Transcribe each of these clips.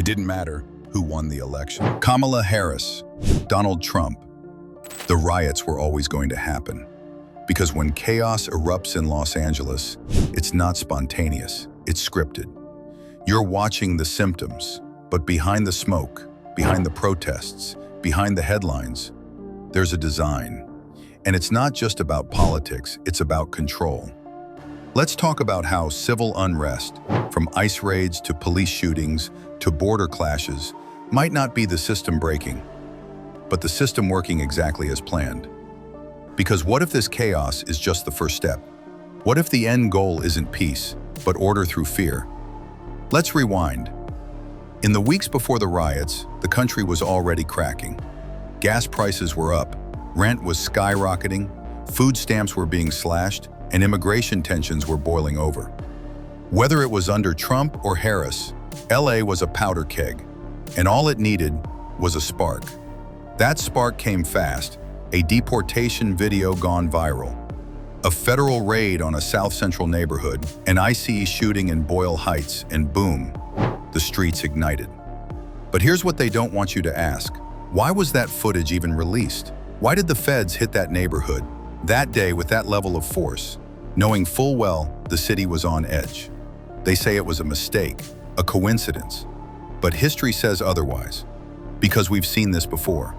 didn't matter who won the election. Kamala Harris, Donald Trump. The riots were always going to happen. Because when chaos erupts in Los Angeles, it's not spontaneous, it's scripted. You're watching the symptoms, but behind the smoke, behind the protests, behind the headlines, there's a design. And it's not just about politics, it's about control. Let's talk about how civil unrest, from ICE raids to police shootings to border clashes, might not be the system breaking, but the system working exactly as planned. Because what if this chaos is just the first step? What if the end goal isn't peace, but order through fear? Let's rewind. In the weeks before the riots, the country was already cracking. Gas prices were up, rent was skyrocketing, food stamps were being slashed, and immigration tensions were boiling over. Whether it was under Trump or Harris, LA was a powder keg, and all it needed was a spark. That spark came fast, a deportation video gone viral, a federal raid on a South Central neighborhood, an ICE shooting in Boyle Heights, and boom, the streets ignited. But here's what they don't want you to ask. Why was that footage even released? Why did the feds hit that neighborhood that day with that level of force, knowing full well the city was on edge? They say it was a mistake, a coincidence. But history says otherwise, because we've seen this before.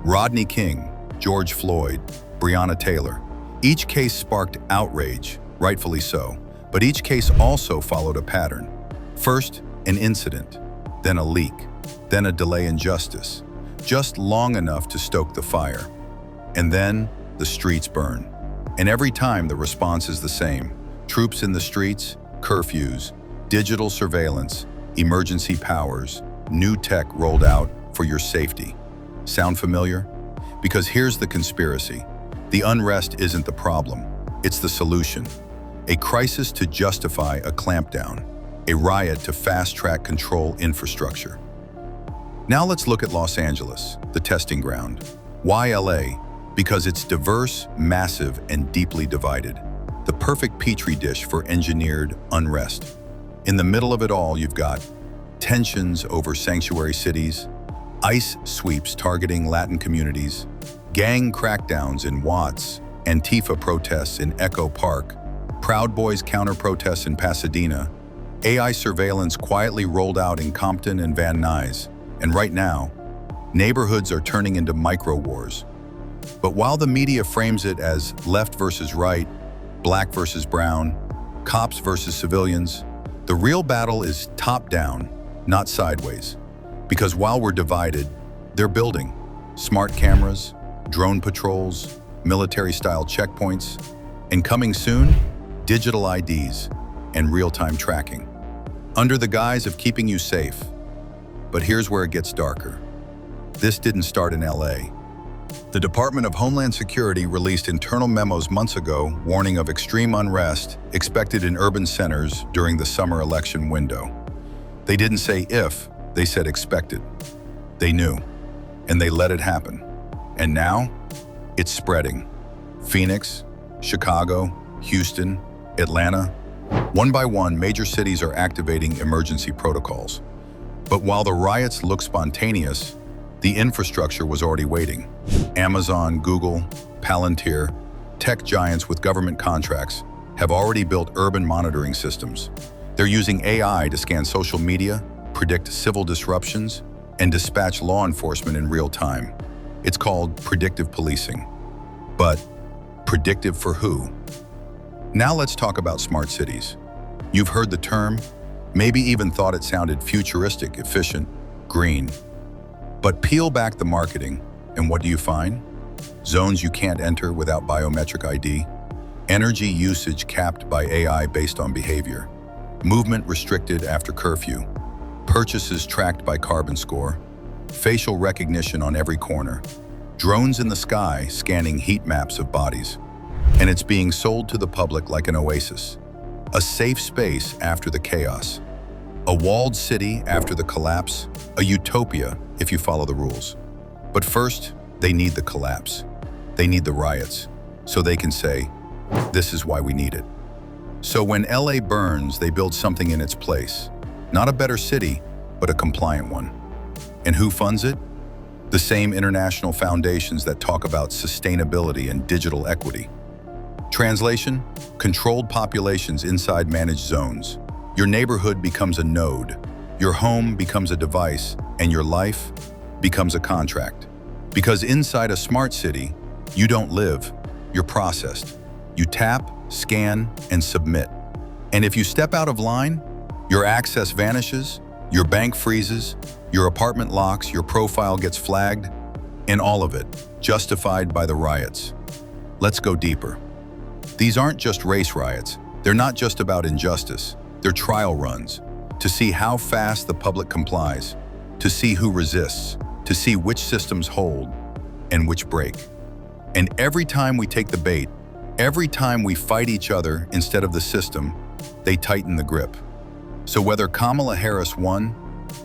Rodney King, George Floyd, Breonna Taylor. Each case sparked outrage, rightfully so, but each case also followed a pattern. First, an incident, then a leak, then a delay in justice, just long enough to stoke the fire. And then the streets burn. And every time the response is the same. Troops in the streets, curfews, digital surveillance, emergency powers, new tech rolled out for your safety. Sound familiar? Because here's the conspiracy. The unrest isn't the problem, it's the solution. A crisis to justify a clampdown, a riot to fast-track control infrastructure. Now let's look at Los Angeles, the testing ground. Why LA? Because it's diverse, massive, and deeply divided. The perfect petri dish for engineered unrest. In the middle of it all, you've got tensions over sanctuary cities, ICE sweeps targeting Latin communities, gang crackdowns in Watts, Antifa protests in Echo Park, Proud Boys counter-protests in Pasadena, AI surveillance quietly rolled out in Compton and Van Nuys, and right now, neighborhoods are turning into micro-wars. But while the media frames it as left versus right, black versus brown, cops versus civilians, the real battle is top-down, not sideways. Because while we're divided, they're building smart cameras, drone patrols, military-style checkpoints, and coming soon, digital IDs and real-time tracking, under the guise of keeping you safe. But here's where it gets darker. This didn't start in LA. The Department of Homeland Security released internal memos months ago warning of extreme unrest expected in urban centers during the summer election window. They didn't say if, they said expected. They knew, and they let it happen. And now, it's spreading. Phoenix, Chicago, Houston, Atlanta. One by one, major cities are activating emergency protocols. But while the riots look spontaneous, the infrastructure was already waiting. Amazon, Google, Palantir, tech giants with government contracts have already built urban monitoring systems. They're using AI to scan social media, predict civil disruptions, and dispatch law enforcement in real time. It's called predictive policing. But predictive for who? Now let's talk about smart cities. You've heard the term, maybe even thought it sounded futuristic, efficient, green. But peel back the marketing, and what do you find? Zones you can't enter without biometric ID, energy usage capped by AI based on behavior, movement restricted after curfew, purchases tracked by carbon score, facial recognition on every corner, drones in the sky scanning heat maps of bodies. And it's being sold to the public like an oasis, a safe space after the chaos, a walled city after the collapse, a utopia if you follow the rules. But first, they need the collapse. They need the riots, so they can say, this is why we need it. So when LA burns, they build something in its place. Not a better city, but a compliant one. And who funds it? The same international foundations that talk about sustainability and digital equity. Translation: controlled populations inside managed zones. Your neighborhood becomes a node, your home becomes a device, and your life becomes a contract. Because inside a smart city, you don't live, you're processed. You tap, scan, and submit. And if you step out of line, your access vanishes, your bank freezes, your apartment locks, your profile gets flagged, and all of it justified by the riots. Let's go deeper. These aren't just race riots. They're not just about injustice. They're trial runs to see how fast the public complies, to see who resists, to see which systems hold and which break. And every time we take the bait, every time we fight each other instead of the system, they tighten the grip. So whether Kamala Harris won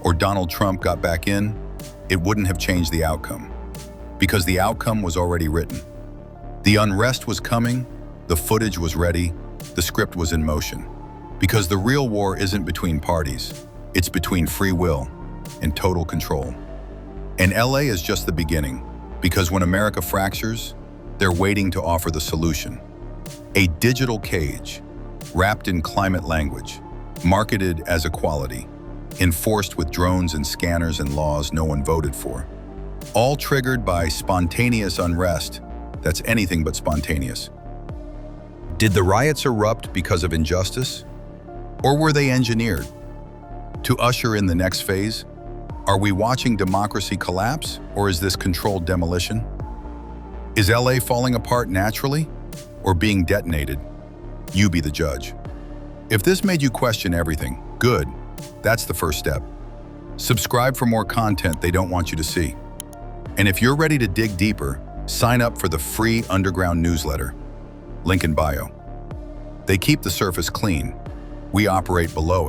or Donald Trump got back in, it wouldn't have changed the outcome. Because the outcome was already written. The unrest was coming, the footage was ready, the script was in motion. Because the real war isn't between parties, it's between free will and total control. And LA is just the beginning, because when America fractures, they're waiting to offer the solution. A digital cage, wrapped in climate language, marketed as equality, enforced with drones and scanners and laws no one voted for. All triggered by spontaneous unrest that's anything but spontaneous. Did the riots erupt because of injustice? Or were they engineered? To usher in the next phase, are we watching democracy collapse, or is this controlled demolition? Is LA falling apart naturally, or being detonated? You be the judge. If this made you question everything, good. That's the first step. Subscribe for more content they don't want you to see. And if you're ready to dig deeper, sign up for the free underground newsletter. Link in bio. They keep the surface clean. We operate below it.